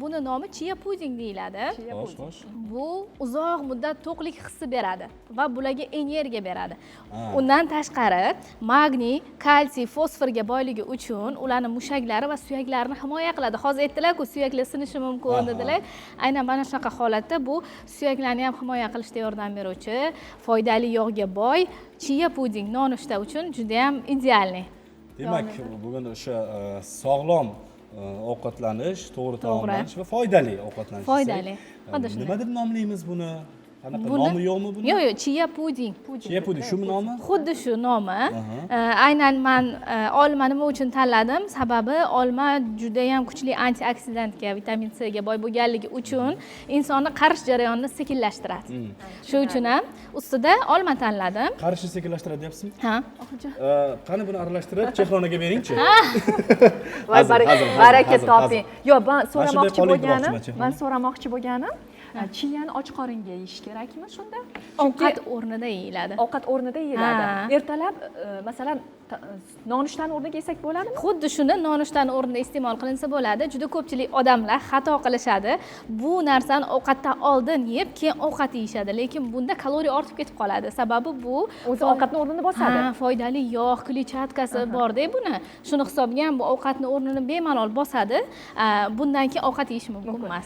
Buni nomi chia puding deyiladi. Xo'sh. Bu uzoq muddat to'qlik hissi beradi va bularga energiya beradi. Undan tashqari, magniy, kalsiy, fosforga boyligi uchun ularning mushaklari va suyaklarini himoya qiladi. Hozir aytdilar-ku, suyaklar sinishi mumkin dedilar. Aynan mana shunaqa holatda bu suyaklarni ham himoya qilishda yordam beruvchi, foydali yog'ga boy chia puding nonushta uchun juda ham idealniy. Demak, bugun o'sha sog'lom ovqatlanish, to'g'ri taomlanish va foydali ovqatlanish. Foydali. Nima deb nomlaymiz buni? Qanaqa nomi yo'qmi buni? Yo'q, chia puding. Chia puding shumi nomi? Xuddi shu nomi. Aynan men olma nima uchun tanladim? Sababi olma juda ham kuchli antioksidantga, vitamin C ga boy bo'lganligi uchun insonni qarish jarayonini sekinlashtiradi. Shu uchun ham ustida olma tanladim. Qarishni sekinlashtiradi deyapsizmi? Ha. Qani buni aralashtirib, Chehronaga beringchi. Voy baraka toping. Yo'q, men Chehron. so'ramoqchi bo'lganim, chiyani och qoringa yeyish kerakmi shunda? Ovqat o'rnida yeyiladi. Ovqat o'rnida yeyiladi. Ertalab masalan nonushtani o'rniga yesak bo'ladimi? Xuddi shuni nonushtani o'rnida iste'mol qilinsa bo'ladi. Juda ko'pchilik odamlar xato qilishadi. Bu narsani ovqatdan oldin yeb, keyin ovqat yeyishadi, lekin bunda kaloriya ortib ketib qoladi. Sababi bu o'zi ovqatni o'rnini bosadi. Foydali yog', kletchatkasi bor-da buni. Shuni hisobiga ham bu ovqatni o'rnini bemalol bosadi. Bundan keyin ovqat yeyish mumkin emas.